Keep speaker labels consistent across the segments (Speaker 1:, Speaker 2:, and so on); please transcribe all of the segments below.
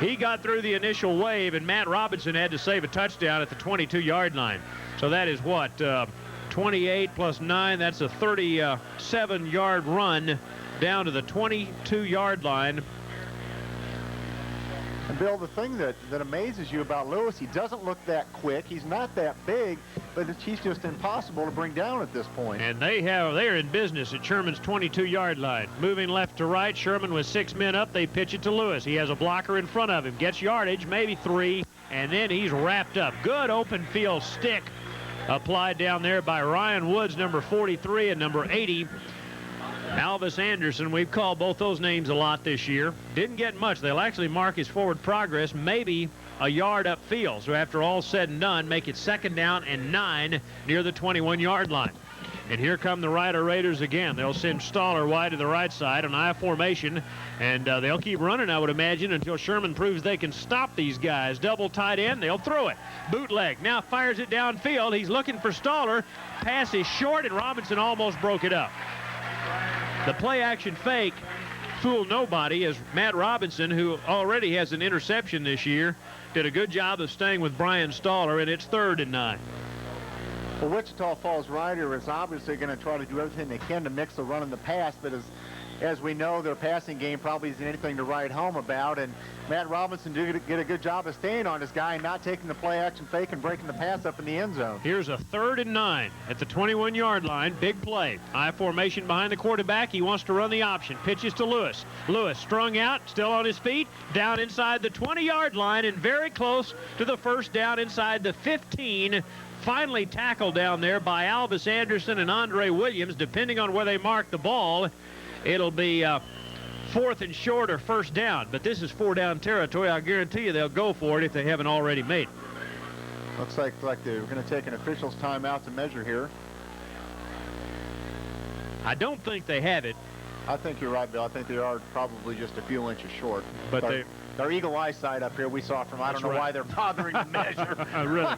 Speaker 1: He got through the initial wave, and Matt Robinson had to save a touchdown at the 22-yard line. So that is what, 28 plus 9, that's a 37-yard run down to the 22-yard line.
Speaker 2: And Bill, the thing that amazes you about Lewis, he doesn't look that quick. He's not that big, but he's just impossible to bring down at this point.
Speaker 1: And they're in business at Sherman's 22-yard line. Moving left to right, Sherman with 6 men up. They pitch it to Lewis. He has a blocker in front of him. Gets yardage, maybe 3, and then he's wrapped up. Good open field stick applied down there by Ryan Woods, number 43, and number 80. Alvis Anderson, we've called both those names a lot this year. Didn't get much. They'll actually mark his forward progress maybe a yard upfield. So after all said and done, make it 2nd down and 9 near the 21-yard line. And here come the Rider Raiders again. They'll send Stoller wide to the right side on I formation, and they'll keep running, I would imagine, until Sherman proves they can stop these guys. Double tight end, they'll throw it. Bootleg, now fires it downfield. He's looking for Stoller. Pass is short, and Robinson almost broke it up. The play-action fake fooled nobody, as Matt Robinson, who already has an interception this year, did a good job of staying with Brian Stoller, and it's 3rd and 9.
Speaker 2: Well, Wichita Falls Rider is obviously going to try to do everything they can to mix the run and the pass, but as we know, their passing game probably isn't anything to write home about, and Matt Robinson did get a good job of staying on his guy and not taking the play-action fake and breaking the pass up in the end zone.
Speaker 1: Here's a 3rd and 9 at the 21-yard line. Big play. I formation behind the quarterback. He wants to run the option. Pitches to Lewis. Lewis strung out, still on his feet, down inside the 20-yard line and very close to the 1st down inside the 15. Finally tackled down there by Alvis Anderson and Andre Williams, depending on where they mark the ball. It'll be 4th and short or 1st down, but this is 4-down territory. I guarantee you they'll go for it if they haven't already made it.
Speaker 2: Looks like they're going to take an official's timeout to measure here.
Speaker 1: I don't think they have it.
Speaker 2: I think you're right, Bill. I think they are probably just a few inches short.
Speaker 1: But
Speaker 2: their eagle eyesight up here we saw from, I don't know why they're bothering to measure.
Speaker 1: Really?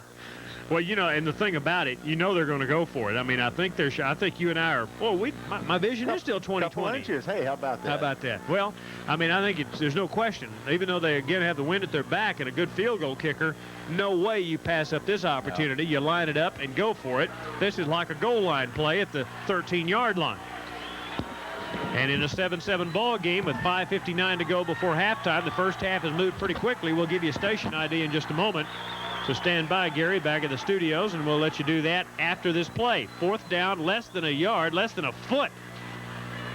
Speaker 1: Well, you know, and the thing about it, you know they're going to go for it. I mean, I think you and I are, well, my vision is still 20/20.
Speaker 2: Couple inches. Hey, how about that?
Speaker 1: How about that? Well, I mean, I think there's no question. Even though they, again, have the wind at their back and a good field goal kicker, no way you pass up this opportunity. No. You line it up and go for it. This is like a goal line play at the 13-yard line. And in a 7-7 ball game with 5:59 to go before halftime, the first half has moved pretty quickly. We'll give you a station ID in just a moment. So stand by, Gary, back at the studios, and we'll let you do that after this play. 4th down, less than a yard, less than a foot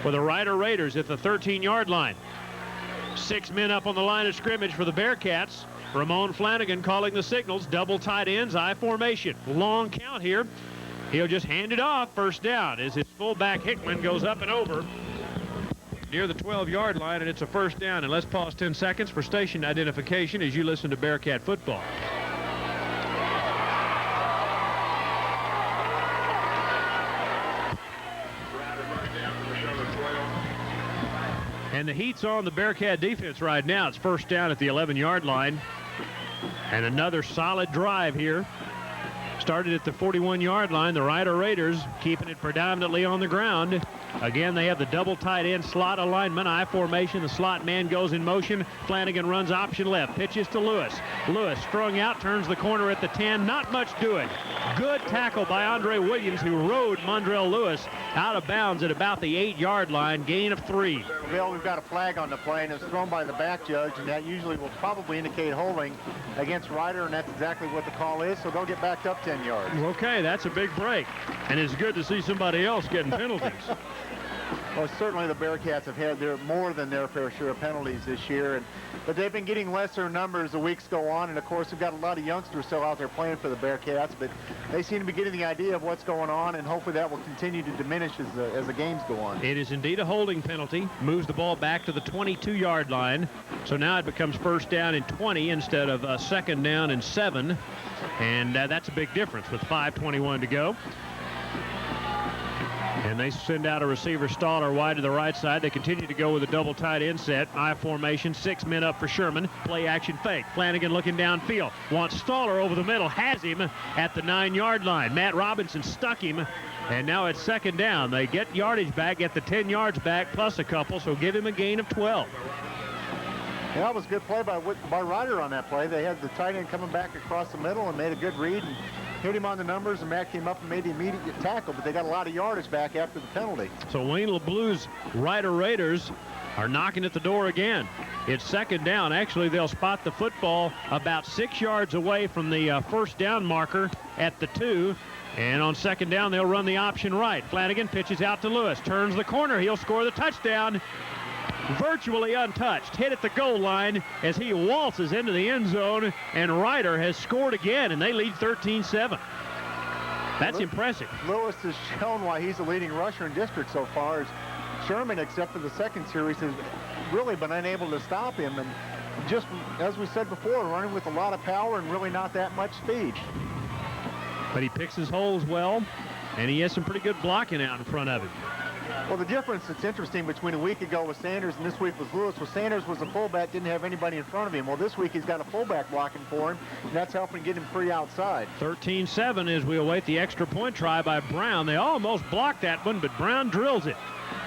Speaker 1: for the Rider Raiders at the 13-yard line. 6 men up on the line of scrimmage for the Bearcats. Ramon Flanagan calling the signals. Double tight ends, I formation. Long count here. He'll just hand it off. 1st down as his fullback Hickman goes up and over near the 12-yard line, and it's a 1st down. And let's pause 10 seconds for station identification as you listen to Bearcat football. And the heat's on the Bearcat defense right now. It's 1st down at the 11-yard line. And another solid drive here. Started at the 41-yard line. The Rider Raiders keeping it predominantly on the ground. Again, they have the double tight end slot alignment, I formation. The slot man goes in motion. Flanagan runs option left. Pitches to Lewis. Lewis strung out, turns the corner at the 10. Not much doing. Good tackle by Andre Williams, who rode Mondrell Lewis out of bounds at about the 8-yard line. Gain of 3.
Speaker 2: Bill, we've got a flag on the play, and it's thrown by the back judge, and that usually will probably indicate holding against Rider, and that's exactly what the call is, so they'll get backed up 10 yards.
Speaker 1: Okay, that's a big break, and it's good to see somebody else getting penalties.
Speaker 2: Well, certainly the Bearcats have had more than their fair share of penalties this year, but they've been getting lesser numbers as the weeks go on, and of course we've got a lot of youngsters still out there playing for the Bearcats, but they seem to be getting the idea of what's going on, and hopefully that will continue to diminish as the games go on.
Speaker 1: It is indeed a holding penalty. Moves the ball back to the 22-yard line, so now it becomes 1st down and 20 instead of 2nd down and 7, and that's a big difference with 5:21 to go. And they send out a receiver, Stoller, wide to the right side. They continue to go with a double tight end set. I formation, 6 men up for Sherman. Play action fake. Flanagan looking downfield. Wants Stoller over the middle. Has him at the 9-yard line. Matt Robinson stuck him. And now it's 2nd down. They get yardage back, get the 10 yards back plus a couple, so give him a gain of 12.
Speaker 2: Yeah, it was a good play by Ryder on that play. They had the tight end coming back across the middle and made a good read and hit him on the numbers, and Matt came up and made the immediate tackle, but they got a lot of yardage back after the penalty.
Speaker 1: So Wayne LeBlue's Ryder Raiders are knocking at the door again. It's second down. Actually, they'll spot the football about 6 yards away from the first down marker at the 2. And on second down, they'll run the option right. Flanagan pitches out to Lewis, turns the corner. He'll score the touchdown. Virtually untouched, hit at the goal line as he waltzes into the end zone, and Ryder has scored again, and they lead 13-7. That's impressive.
Speaker 2: Lewis has shown why he's the leading rusher in district so far. As Sherman, except for the second series, has really been unable to stop him, and just as we said before, running with a lot of power and really not that much speed.
Speaker 1: But he picks his holes well, and he has some pretty good blocking out in front of him.
Speaker 2: Well, the difference that's interesting between a week ago with Sanders and this week with Lewis was Sanders was a fullback, didn't have anybody in front of him. Well, this week he's got a fullback blocking for him, and that's helping get him free outside.
Speaker 1: 13-7 as we await the extra point try by Brown. They almost blocked that one, but Brown drills it.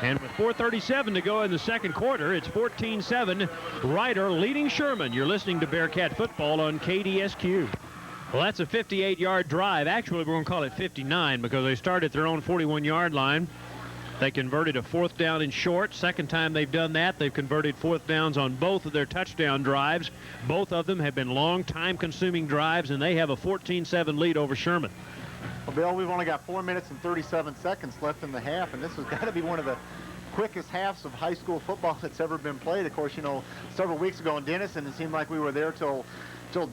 Speaker 1: And with 4:37 to go in the second quarter, it's 14-7. Ryder leading Sherman. You're listening to Bearcat Football on KDSQ. Well, that's a 58-yard drive. Actually, we're going to call it 59 because they started at their own 41-yard line. They converted a fourth down in short. Second time they've done that. They've converted fourth downs on both of their touchdown drives. Both of them have been long, time-consuming drives, and they have a 14-7 lead over Sherman.
Speaker 2: Well, Bill, we've only got 4 minutes and 37 seconds left in the half, and this has got to be one of the quickest halves of high school football that's ever been played. Of course, you know, several weeks ago in Denison, it seemed like we were there till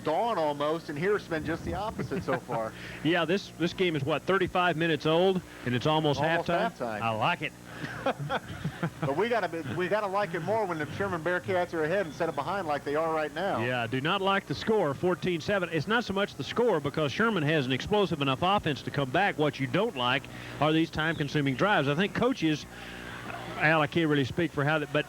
Speaker 2: dawn almost, and here it's been just the opposite so far.
Speaker 1: Yeah, this game is, what, 35 minutes old, and it's almost halftime? I like it.
Speaker 2: But we gotta like it more when the Sherman Bearcats are ahead instead of behind like they are right now.
Speaker 1: Yeah, I do not like the score, 14-7. It's not so much the score because Sherman has an explosive enough offense to come back. What you don't like are these time-consuming drives. I think coaches, Al, I can't really speak for how that, but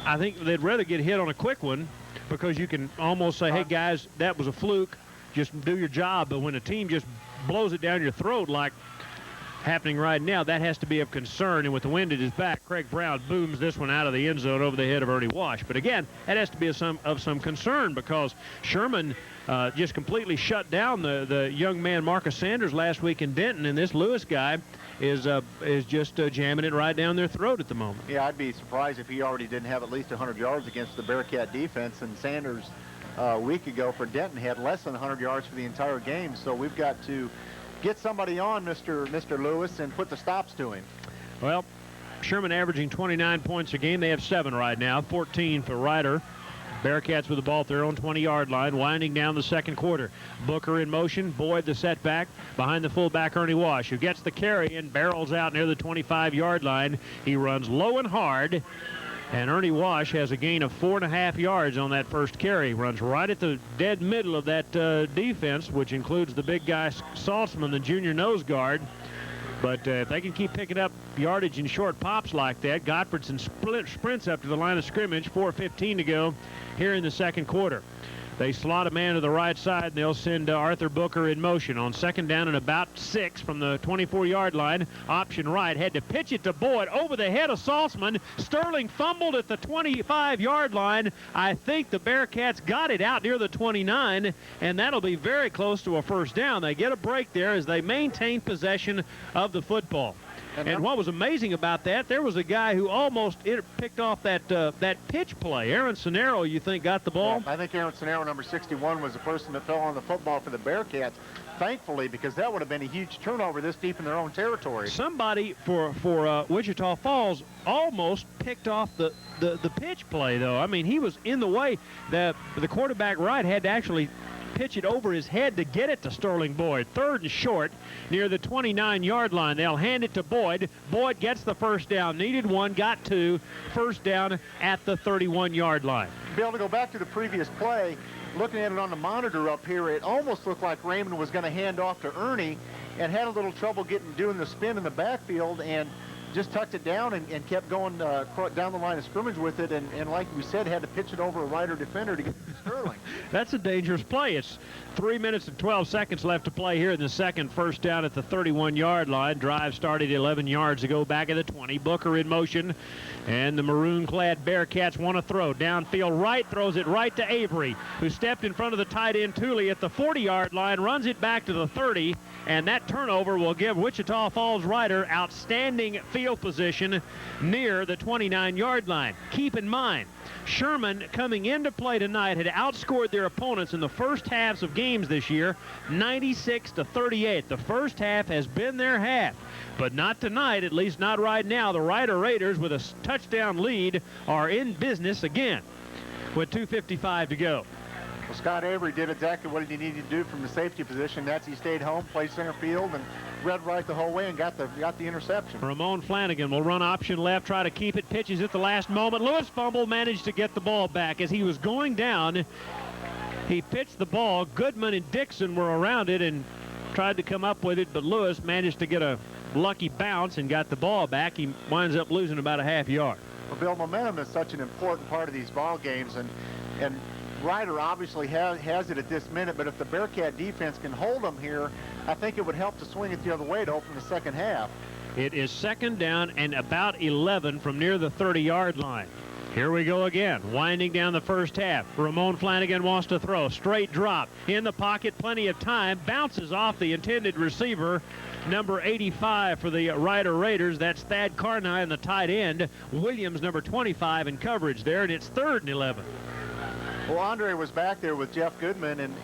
Speaker 1: I think they'd rather get hit on a quick one because you can almost say, hey, guys, that was a fluke. Just do your job. But when a team just blows it down your throat like happening right now, that has to be of concern. And with the wind at his back, Craig Brown booms this one out of the end zone over the head of Ernie Wash. But again, that has to be of some concern because Sherman just completely shut down the young man Marcus Sanders last week in Denton, and this Lewis guy is just jamming it right down their throat at the moment.
Speaker 2: Yeah, I'd be surprised if he already didn't have at least 100 yards against the Bearcat defense, and Sanders a week ago for Denton had less than 100 yards for the entire game. So we've got to get somebody on Mr. Lewis and put the stops to him.
Speaker 1: Well, Sherman averaging 29 points a game. They have 7 right now, 14 for Ryder. Bearcats with the ball at their own 20-yard line, winding down the second quarter. Booker in motion, Boyd the setback, behind the fullback Ernie Wash, who gets the carry and barrels out near the 25-yard line. He runs low and hard, and Ernie Wash has a gain of 4.5 yards on that first carry. Runs right at the dead middle of that defense, which includes the big guy Saltzman, the junior nose guard. But if they can keep picking up yardage in short pops like that, Gottfredson sprints up to the line of scrimmage, 4:15 to go here in the second quarter. They slot a man to the right side, and they'll send Arthur Booker in motion. On second down and about 6 from the 24-yard line, option right. Had to pitch it to Boyd over the head of Saltzman. Sterling fumbled at the 25-yard line. I think the Bearcats got it out near the 29, and that'll be very close to a first down. They get a break there as they maintain possession of the football. And what was amazing about that, there was a guy who almost picked off that pitch play. Aaron Sonero, you think, got the ball?
Speaker 2: Yeah, I think Aaron Sonero, number 61, was the person that fell on the football for the Bearcats, thankfully, because that would have been a huge turnover this deep in their own territory.
Speaker 1: Somebody for Wichita Falls almost picked off the pitch play, though. I mean, he was in the way. The quarterback right had to actually pitch it over his head to get it to Sterling Boyd. Third and short near the 29-yard line. They'll hand it to Boyd. Boyd gets the first down. Needed 1, got 2. First down at the 31-yard line.
Speaker 2: Be able to go back to the previous play, looking at it on the monitor up here, it almost looked like Raymond was going to hand off to Ernie and had a little trouble doing the spin in the backfield and just tucked it down and kept going down the line of scrimmage with it, and like we said, had to pitch it over a Ryder defender to get curling.
Speaker 1: That's a dangerous play. It's 3 minutes and 12 seconds left to play here in the second. First down at the 31-yard line. Drive started 11 yards ago, back at the 20. Booker in motion, and the maroon-clad Bearcats want to throw. Downfield right, throws it right to Avery, who stepped in front of the tight end Tooley at the 40-yard line, runs it back to the 30, and that turnover will give Wichita Falls Rider outstanding field position near the 29-yard line. Keep in mind, Sherman, coming into play tonight, had outscored their opponents in the first halves of games this year, 96-38. The first half has been their half, but not tonight, at least not right now. The Rider Raiders, with a touchdown lead, are in business again with 2:55 to go.
Speaker 2: Well, Scott Avery did exactly what he needed to do from the safety position. That's he stayed home, played center field, and read right the whole way and got the interception.
Speaker 1: Ramon Flanagan will run option left, try to keep it, pitches at the last moment. Lewis fumble, managed to get the ball back. As he was going down, he pitched the ball. Goodman and Dixon were around it and tried to come up with it, but Lewis managed to get a lucky bounce and got the ball back. He winds up losing about a half yard.
Speaker 2: Well, Bill, momentum is such an important part of these ball games, and Rider obviously has it at this minute, but if the Bearcat defense can hold them here, I think it would help to swing it the other way to open the second half.
Speaker 1: It is second down and about 11 from near the 30-yard line. Here we go again, winding down the first half. Ramon Flanagan wants to throw. Straight drop. In the pocket, plenty of time. Bounces off the intended receiver, number 85 for the Rider Raiders. That's Thad Carnine, the tight end. Williams, number 25, in coverage there, and it's 3rd and 11.
Speaker 2: Well, Andre was back there with Jeff Goodman, and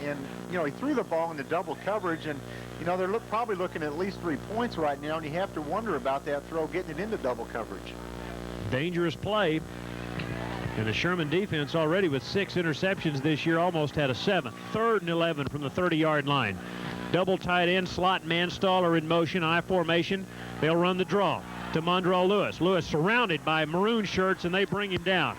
Speaker 2: you know, he threw the ball into double coverage, and you know, they're probably looking at least 3 points right now, and you have to wonder about that throw getting it into double coverage.
Speaker 1: Dangerous play. And the Sherman defense, already with 6 interceptions this year, almost had a 7th. 3rd and 11 from the 30-yard line. Double tight end, slot Manstaller in motion, I formation. They'll run the draw to Monroe Lewis. Lewis surrounded by maroon shirts, and they bring him down.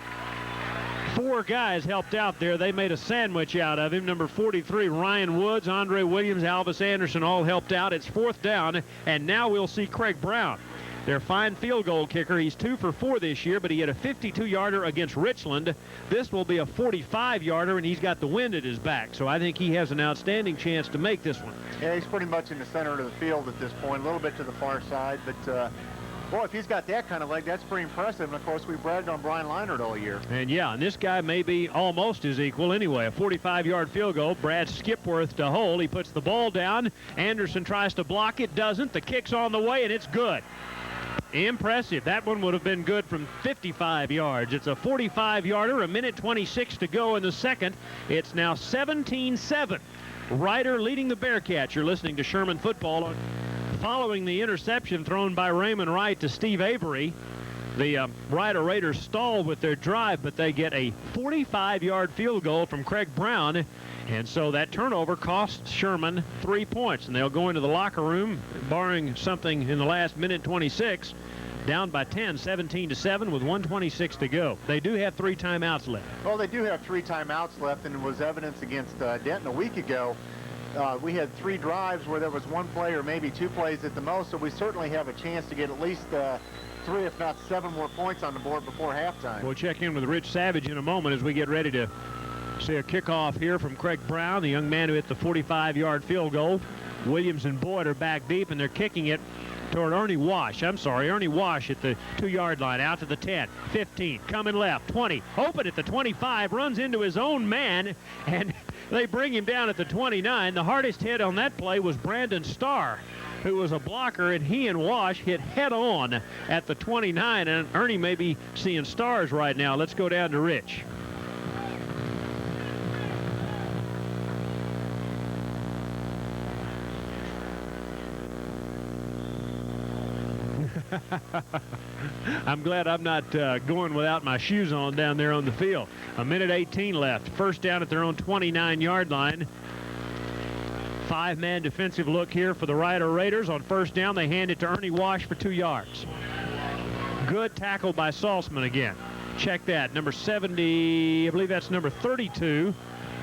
Speaker 1: 4 guys helped out there. They made a sandwich out of him. Number 43, Ryan Woods, Andre Williams, Alvis Anderson all helped out. It's 4th down, and now we'll see Craig Brown, their fine field goal kicker. He's 2 for 4 this year, but he had a 52-yarder against Richland. This will be a 45-yarder, and he's got the wind at his back. So I think he has an outstanding chance to make this one.
Speaker 2: Yeah, he's pretty much in the center of the field at this point, a little bit to the far side, but boy, if he's got that kind of leg, that's pretty impressive. And, of course, we bragged on Brian Leinert all year.
Speaker 1: And, yeah, and this guy may be almost his equal anyway. A 45-yard field goal. Brad Skipworth to hold. He puts the ball down. Anderson tries to block it. Doesn't. The kick's on the way, and it's good. Impressive. That one would have been good from 55 yards. It's a 45-yarder, a minute 26 to go in the second. It's now 17-7. Rider leading the Bearcats. You're listening to Sherman Football. Following the interception thrown by Raymond Wright to Steve Avery, the Rider Raiders stall with their drive, but they get a 45-yard field goal from Craig Brown, and so that turnover costs Sherman 3 points, and they'll go into the locker room, barring something in the last minute 26, down by 10, 17-7 with 1:26 to go. They do have 3 timeouts left.
Speaker 2: Well, they do have 3 timeouts left, and it was evidence against Denton a week ago. We had 3 drives where there was 1 play or maybe 2 plays at the most, so we certainly have a chance to get at least 3, if not 7 more points on the board before halftime.
Speaker 1: We'll check in with Rich Savage in a moment as we get ready to see a kickoff here from Craig Brown, the young man who hit the 45-yard field goal. Williams and Boyd are back deep, and they're kicking it toward Ernie Wash. Ernie Wash at the 2-yard line, out to the 10, 15, coming left, 20, open at the 25, runs into his own man, and they bring him down at the 29. The hardest hit on that play was Brandon Starr, who was a blocker, and he and Wash hit head-on at the 29, and Ernie may be seeing stars right now. Let's go down to Rich. I'm glad I'm not going without my shoes on down there on the field. A minute 18 left. First down at their own 29-yard line. 5-man defensive look here for the Rider Raiders. On first down, they hand it to Ernie Wash for 2 yards. Good tackle by Saltzman again. Check that. Number 70, I believe that's number 32.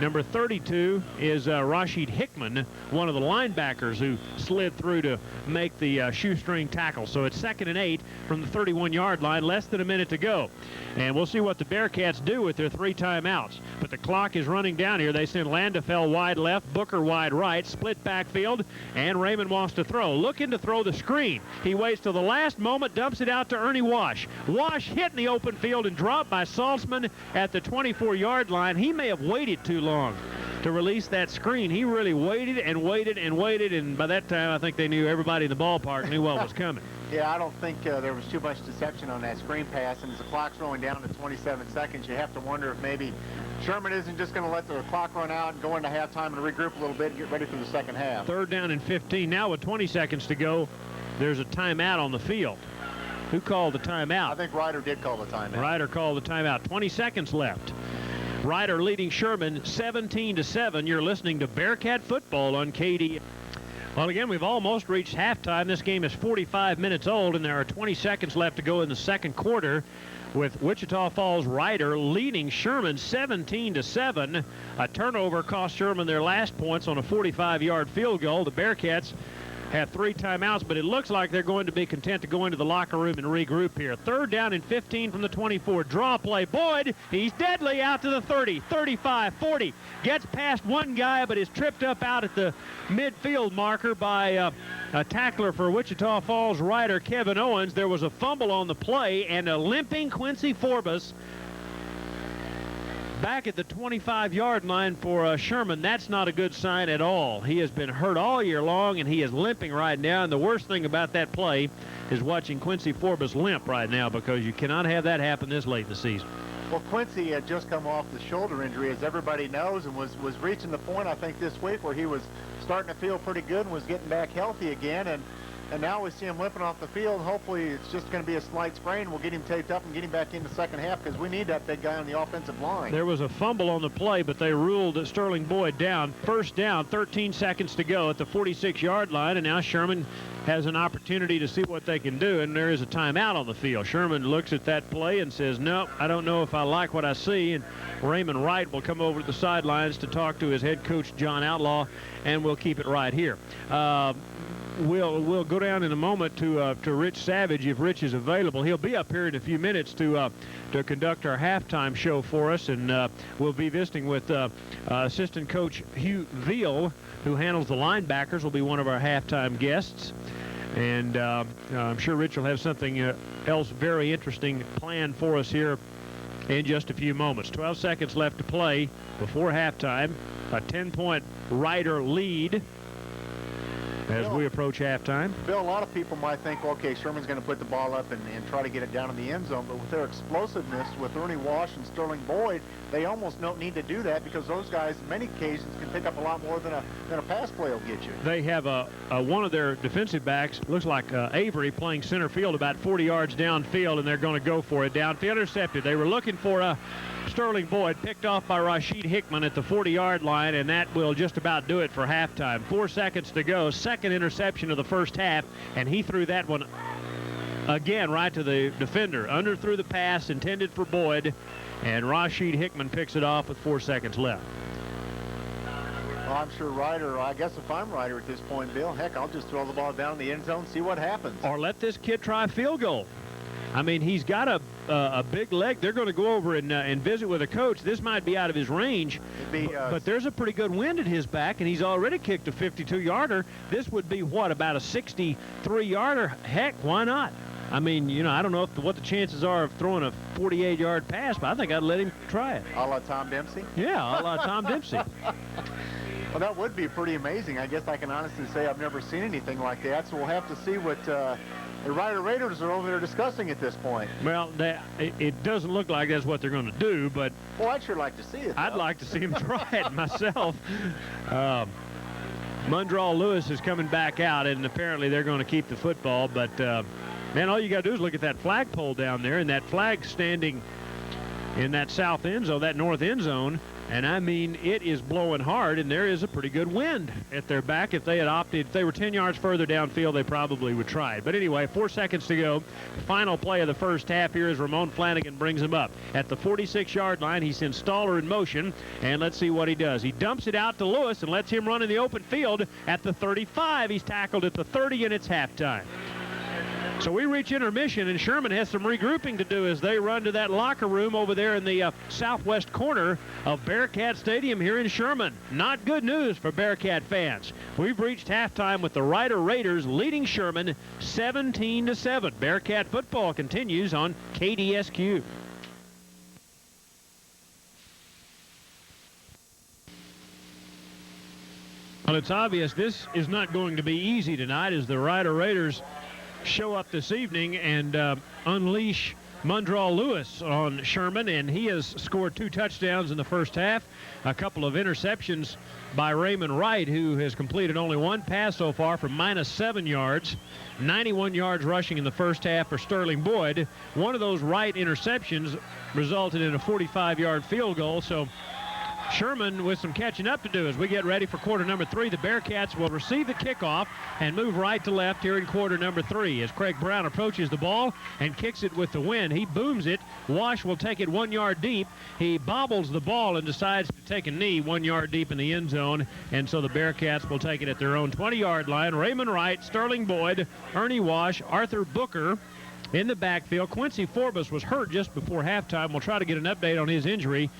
Speaker 1: Number 32 is Rashid Hickman, one of the linebackers who slid through to make the shoestring tackle. So it's 2nd and 8 from the 31-yard line, less than a minute to go. And we'll see what the Bearcats do with their 3 timeouts. But the clock is running down here. They send Landefeld wide left, Booker wide right, split backfield, and Raymond wants to throw. Looking to throw the screen. He waits till the last moment, dumps it out to Ernie Wash. Wash hit in the open field and dropped by Saltzman at the 24-yard line. He may have waited too long to release that screen. He really waited and waited and waited, and by that time I think they knew, everybody in the ballpark knew what was coming.
Speaker 2: Yeah, I don't think there was too much deception on that screen pass, and as the clock's rolling down to 27 seconds, you have to wonder if maybe Sherman isn't just going to let the clock run out and go into halftime and regroup a little bit and get ready for the second half. 3rd down and 15. Now with 20 seconds to go, there's a timeout on the field. Who called the timeout? I think Ryder did call the timeout. Ryder called the timeout. 20 seconds left. Ryder leading Sherman 17-7. You're listening to Bearcat football on KD. Well, again, we've almost reached halftime. This game is 45 minutes old, and there are 20 seconds left to go in the second quarter, with Wichita Falls Ryder leading Sherman 17-7. A turnover cost Sherman their last points on a 45-yard field goal. The Bearcats have 3 timeouts, but it looks like they're going to be content to go into the locker room and regroup here. 3rd down and 15 from the 24. Draw play. Boyd, he's deadly out to the 30, 35, 40. Gets past one guy, but is tripped up out at the midfield marker by a tackler for Wichita Falls Ryder, Kevin Owens. There was a fumble on the play, and a limping Quincy Forbes back at the 25-yard line for Sherman. That's not a good sign at all. He has been hurt all year long, and he is limping right now. And the worst thing about that play is watching Quincy Forbes limp right now, because you cannot have that happen this late in the season. Well, Quincy had just come off the shoulder injury, as everybody knows, and was reaching the point, I think, this week where he was starting to feel pretty good and was getting back healthy again. And now we see him limping off the field. Hopefully it's just going to be a slight sprain. We'll get him taped up and get him back in the second half, because we need that big guy on the offensive line. There was a fumble on the play, but they ruled Sterling Boyd down. 1st down, 13 seconds to go at the 46-yard line, and now Sherman has an opportunity to see what they can do, and there is a timeout on the field. Sherman looks at that play and says, no, I don't know if I like what I see, and Raymond Wright will come over to the sidelines to talk to his head coach, John Outlaw, and we'll keep it right here. We'll go down in a moment to Rich Savage, if Rich is available. He'll be up here in a few minutes to conduct our halftime show for us, and we'll be visiting with assistant coach Hugh Veal, who handles the linebackers. Will be one of our halftime guests, and I'm sure Rich will have something else very interesting planned for us here in just a few moments. 12 seconds left to play before halftime. A 10-point Ryder lead as we approach halftime. Bill, a lot of people might think, okay, Sherman's going to put the ball up and try to get it down in the end zone, but with their explosiveness, with Ernie Wash and Sterling Boyd, they almost don't need to do that, because those guys, in many occasions, can pick up a lot more than a pass play will get you. They have one of their defensive backs, looks like Avery, playing center field about 40 yards downfield, and they're going to go for it. Downfield intercepted. They were looking for Sterling Boyd, picked off by Rashid Hickman at the 40-yard line, and that will just about do it for halftime. 4 seconds to go. Second interception of the first half, and he threw that one again right to the defender. Underthrew the pass intended for Boyd, and Rashid Hickman picks it off with 4 seconds left. Well, I'm sure Ryder, I guess if I'm Ryder at this point, Bill, heck, I'll just throw the ball down in the end zone, see what happens. Or let this kid try a field goal. I mean, he's got a big leg. They're going to go over and visit with a coach. This might be out of his range, but there's a pretty good wind at his back, and he's already kicked a 52-yarder. This would be, what, about a 63-yarder? Heck, why not? I mean, you know, I don't know what the chances are of throwing a 48-yard pass, but I think I'd let him try it. A la Tom Dempsey? Yeah, a la Tom Dempsey. Well, that would be pretty amazing. I guess I can honestly say I've never seen anything like that, so we'll have to see what the Ryder Raiders are over there discussing at this point. Well, it doesn't look like that's what they're going to do, but... Well, I'd sure like to see it, though. I'd like to see him try it myself. Mundraw Lewis is coming back out, and apparently they're going to keep the football, but, man, all you got to do is look at that flagpole down there, and that flag standing
Speaker 1: in that south end zone, that north end zone. And I mean, it is blowing hard, and there is a pretty good wind at their back. If they had opted, if they were 10 yards further downfield, they probably would try it. But anyway, 4 seconds to go. Final play of the first half here as Ramon Flanagan brings him up. At the 46-yard line, he sends Staller in motion, and let's see what he does. He dumps it out to Lewis and lets him run in the open field at the 35. He's tackled at the 30, and it's halftime. So we reach intermission, and Sherman has some regrouping to do as they run to that locker room over there in the southwest corner of Bearcat Stadium here in Sherman. Not good news for Bearcat fans. We've reached halftime with the Rider Raiders leading Sherman 17-7. Bearcat football continues on KDSQ. Well, it's obvious this is not going to be easy tonight as the Rider Raiders show up this evening and unleash Mundraw Lewis on Sherman, and he has scored 2 touchdowns in the first half, a couple of interceptions by Raymond Wright, who has completed only 1 pass so far for -7 yards, 91 yards rushing in the first half for Sterling Boyd. One of those Wright interceptions resulted in a 45-yard field goal, so Sherman with some catching up to do as we get ready for quarter number 3. The Bearcats will receive the kickoff and move right to left here in quarter number 3 as Craig Brown approaches the ball and kicks it with the wind. He booms it. Wash will take it 1 yard deep. He bobbles the ball and decides to take a knee 1 yard deep in the end zone, and so the Bearcats will take it at their own 20-yard line. Raymond Wright, Sterling Boyd, Ernie Wash, Arthur Booker in the backfield. Quincy Forbes was hurt just before halftime. We'll try to get an update on his injury.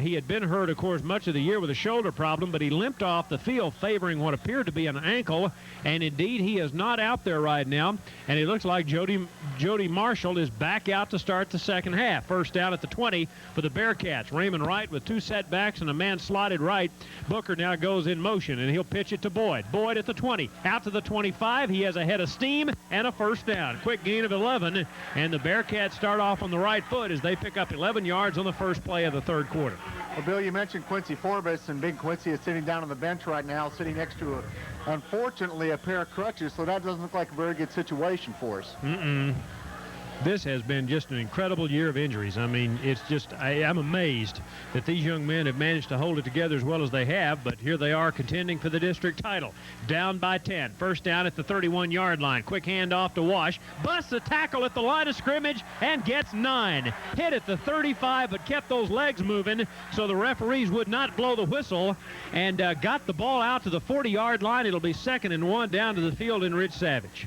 Speaker 1: He had been hurt, of course, much of the year with a shoulder problem, but he limped off the field favoring what appeared to be an ankle, and indeed he is not out there right now, and it looks like Jody Marshall is back out to start the second half. First down at the 20 for the Bearcats. Raymond Wright with 2 setbacks and a man slotted right. Booker now goes in motion, and he'll pitch it to Boyd. Boyd at the 20, out to the 25. He has a head of steam and a first down. Quick gain of 11, and the Bearcats start off on the right foot as they pick up 11 yards on the first play of the third quarter.
Speaker 2: Well, Bill, you mentioned Quincy Forbes, and Big Quincy is sitting down on the bench right now, sitting next to, unfortunately, a pair of crutches, so that doesn't look like a very good situation for us. This has been just an incredible year of injuries. I mean, it's just, I'm amazed that these young men have managed to hold it together as well as they have, but here they are contending for the district title. Down by 10. First down at the 31-yard line. Quick handoff to Wash. Busts a tackle at the line of scrimmage and gets 9. Hit at the 35, but kept those legs moving so the referees would not blow the whistle, and got the ball out to the 40-yard line. It'll be 2nd and 1 down to the field in Rich Savage.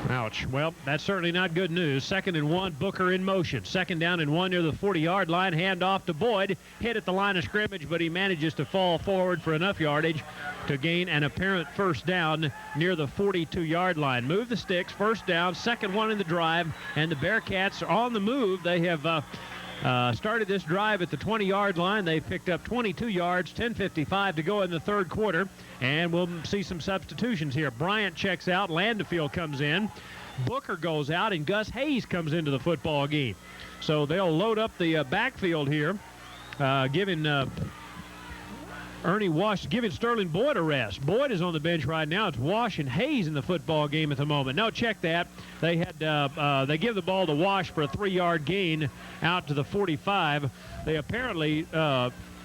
Speaker 2: Ouch. Well, that's certainly not good news. 2nd and 1, Booker in motion. 2nd down and 1 near the 40-yard line. Hand off to Boyd. Hit at the line of scrimmage, but he manages to fall forward for enough yardage to gain an apparent first down near the 42-yard line. Move the sticks. First down. 2nd one in the drive, and the Bearcats are on the move. They have started this drive at the 20-yard line. They've picked up 22 yards, 10:55 to go in the third quarter, and we'll see some substitutions here. Bryant checks out, Landefield comes in, Booker goes out, and Gus Hayes comes into the football game. So they'll load up the backfield here, giving Ernie Wash, giving Sterling Boyd a rest. Boyd is on the bench right now. It's Wash and Hayes in the football game at the moment. No, check that. They had they give the ball to Wash for a 3-yard gain out to the 45. They apparently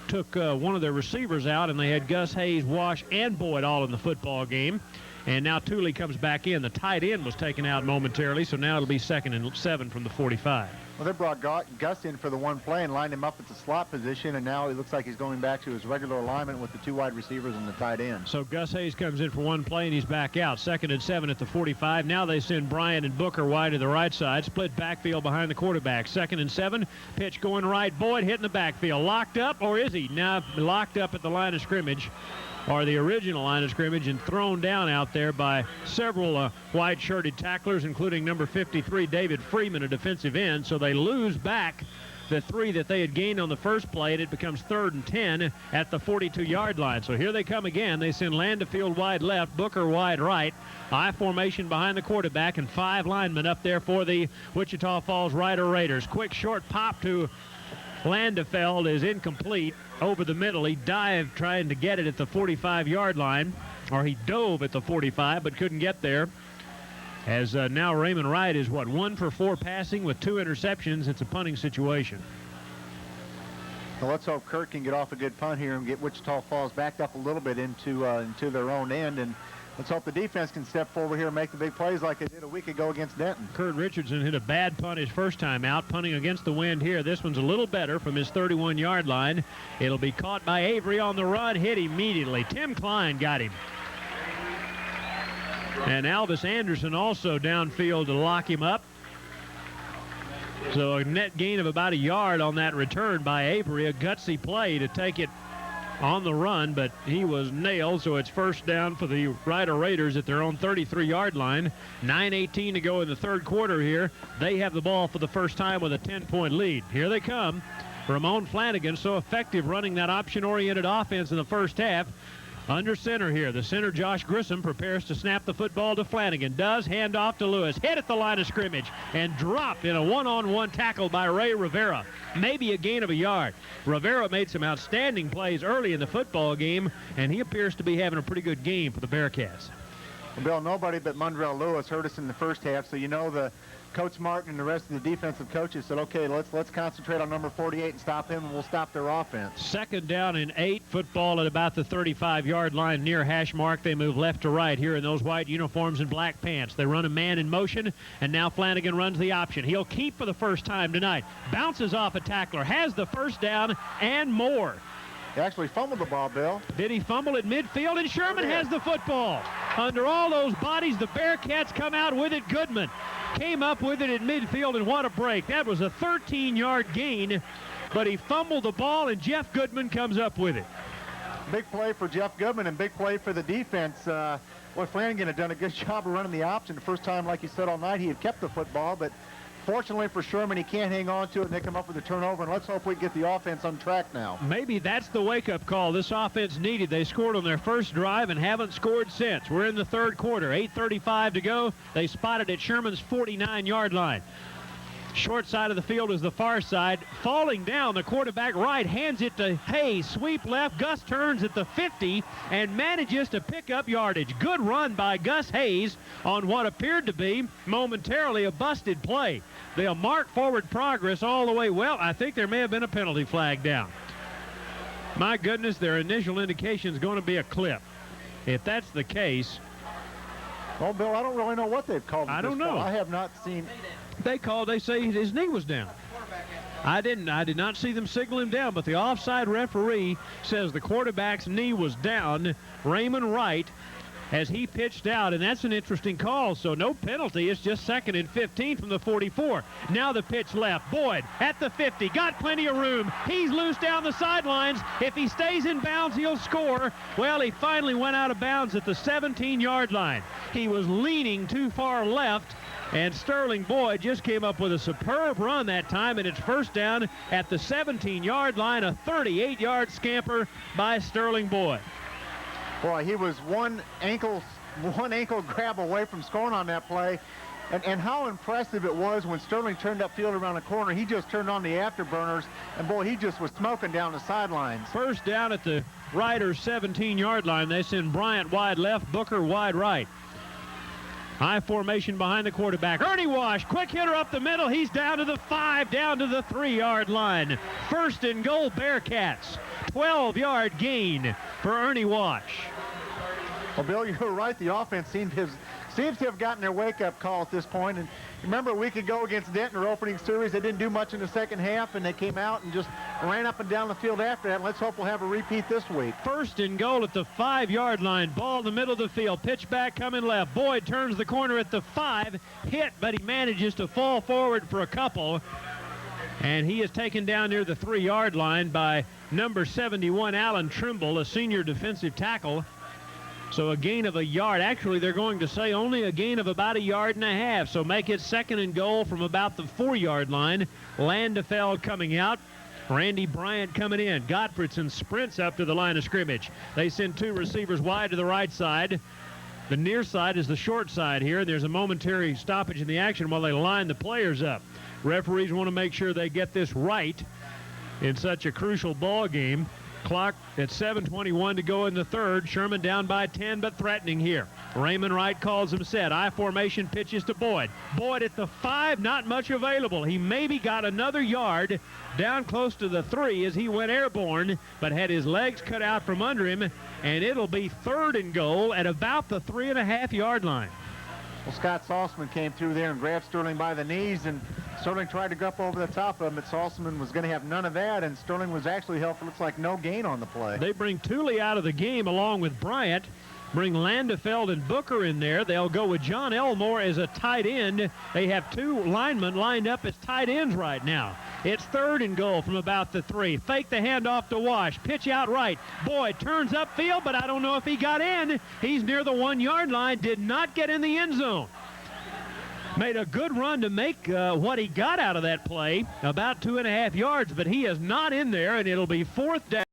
Speaker 2: took one of their receivers out, and they had Gus Hayes, Wash, and Boyd all in the football game. And now Tooley comes back in. The tight end was taken out momentarily, so now it'll be 2nd and 7 from the 45. Well, they brought Gus in for the one play and lined him up at the slot position, and now he looks like he's going back to his regular alignment with the 2 wide receivers and the tight end.
Speaker 1: So Gus Hayes comes in for one play, and he's back out. 2nd and 7 at the 45. Now they send Bryant and Booker wide to the right side. Split backfield behind the quarterback. 2nd and 7. Pitch going right. Boyd hitting the backfield. Locked up, or is he? Now locked up at the line of scrimmage, or the original line of scrimmage, and thrown down out there by several white-shirted tacklers, including number 53, David Freeman, a defensive end. So they lose back the 3 that they had gained on the first play, and it becomes 3rd and 10 at the 42-yard line. So here they come again. They send Landefield wide left, Booker wide right. I formation behind the quarterback, and 5 linemen up there for the Wichita Falls Rider Raiders. Quick short pop to Landefeld is incomplete over the middle. He dived trying to get it at the 45-yard line, or he dove at the 45 but couldn't get there. As now Raymond Wright is, 1 for 4 passing with 2 interceptions. It's a punting situation.
Speaker 2: Well, let's hope Kurt can get off a good punt here and get Wichita Falls backed up a little bit into their own end. And let's hope the defense can step forward here and make the big plays like they did a week ago against Denton.
Speaker 1: Kurt Richardson hit a bad punt his first time out, punting against the wind here. This one's a little better from his 31-yard line. It'll be caught by Avery on the run, hit immediately. Tim Klein got him. And Alvis Anderson also downfield to lock him up. So a net gain of about a yard on that return by Avery. A gutsy play to take it on the run, but he was nailed, so it's first down for the Rider Raiders at their own 33-yard line. 9:18 to go in the third quarter here. They have the ball for the first time with a 10-point lead. Here they come. Ramon Flanagan, so effective running that option-oriented offense in the first half. Under center here. The center, Josh Grissom, prepares to snap the football to Flanagan. Does, hand off to Lewis. Hit at the line of scrimmage and dropped in a one-on-one tackle by Ray Rivera. Maybe a gain of a yard. Rivera made some outstanding plays early in the football game, and he appears to be having a pretty good game for the Bearcats.
Speaker 2: Well, Bill, nobody but Mundrell Lewis hurt us in the first half, so you know the Coach Martin and the rest of the defensive coaches said, okay, let's concentrate on number 48 and stop him, and we'll stop their offense.
Speaker 1: Second down and 8. Football at about the 35-yard line near hash mark. They move left to right here in those white uniforms and black pants. They run a man in motion, and now Flanagan runs the option. He'll keep for the first time tonight. Bounces off a tackler, has the first down and more.
Speaker 2: He actually fumbled the ball, Bill.
Speaker 1: Did he fumble at midfield? And Sherman has the football. Under all those bodies, the Bearcats come out with it. Goodman came up with it at midfield, and what a break. That was a 13-yard gain, but he fumbled the ball, and Jeff Goodman comes up with it.
Speaker 2: Big play for Jeff Goodman and big play for the defense. Flanagan had done a good job of running the option. The first time, like you said, all night, he had kept the football, but fortunately for Sherman, he can't hang on to it, and they come up with a turnover, and let's hope we get the offense on track now.
Speaker 1: Maybe that's the wake-up call this offense needed. They scored on their first drive and haven't scored since. We're in the third quarter, 8:35 to go. They spotted at Sherman's 49-yard line. Short side of the field is the far side. Falling down, the quarterback right hands it to Hayes. Sweep left. Gus turns at the 50 and manages to pick up yardage. Good run by Gus Hayes on what appeared to be momentarily a busted play. They'll mark forward progress all the way. Well, I think there may have been a penalty flag down. My goodness, their initial indication is going to be a clip. If that's the case.
Speaker 2: Well, Bill, I don't really know what they've called.
Speaker 1: I don't know.
Speaker 2: I have not seen.
Speaker 1: They say his knee was down. I did not see them signal him down, but the offside referee says the quarterback's knee was down. Raymond Wright, as he pitched out, and that's an interesting call, so no penalty. It's just 2nd and 15 from the 44. Now the pitch left. Boyd at the 50, got plenty of room. He's loose down the sidelines. If he stays in bounds, he'll score. Well, he finally went out of bounds at the 17-yard line. He was leaning too far left, and Sterling Boyd just came up with a superb run that time, and it's first down at the 17-yard line, a 38-yard scamper by Sterling Boyd.
Speaker 2: Boy, he was one ankle grab away from scoring on that play. And how impressive it was when Sterling turned upfield around the corner. He just turned on the afterburners, and boy, he just was smoking down the sidelines.
Speaker 1: First down at the Riders' 17-yard line. They send Bryant wide left, Booker wide right. High formation behind the quarterback. Ernie Wash, quick hitter up the middle. He's down to the 5, down to the 3-yard line. First and goal, Bearcats. 12-yard gain for Ernie Wash.
Speaker 2: Well, Bill, you're right. The offense seems to have gotten their wake-up call at this point. And remember a week ago against Denton, their opening series, they didn't do much in the second half, and they came out and just ran up and down the field after that. Let's hope we'll have a repeat this week.
Speaker 1: First and goal at the 5-yard line. Ball in the middle of the field. Pitch back coming left. Boyd turns the corner at the 5. Hit, but he manages to fall forward for a couple. And he is taken down near the 3-yard line by number 71, Alan Trimble, a senior defensive tackle. So a gain of a yard. Actually, they're going to say only a gain of about 1.5 yards. So make it second and goal from about the 4-yard line. Landefeld coming out. Randy Bryant coming in. Gottfriedson sprints up to the line of scrimmage. They send 2 receivers wide to the right side. The near side is the short side here. There's a momentary stoppage in the action while they line the players up. Referees want to make sure they get this right. in such a crucial ball game. Clock at 7:21 to go in the third. Sherman down by 10, but threatening here. Raymond Wright calls him set. I formation pitches to Boyd. Boyd at the 5, not much available. He maybe got another yard down close to the 3 as he went airborne, but had his legs cut out from under him, and it'll be 3rd and goal at about the 3.5-yard line.
Speaker 2: Well, Scott Saltzman came through there and grabbed Sterling by the knees, and Sterling tried to go up over the top of him, but Saltzman was going to have none of that, and Sterling was actually helpful. Looks like no gain on the play.
Speaker 1: They bring Thule out of the game along with Bryant. Bring Landefeld and Booker in there. They'll go with John Elmore as a tight end. They have 2 linemen lined up as tight ends right now. It's 3rd and goal from about the 3. Fake the handoff to Wash. Pitch out right. Boyd turns upfield, but I don't know if he got in. He's near the 1-yard line. Did not get in the end zone. Made a good run to make what he got out of that play, about 2.5 yards, but he is not in there, and it'll be 4th down.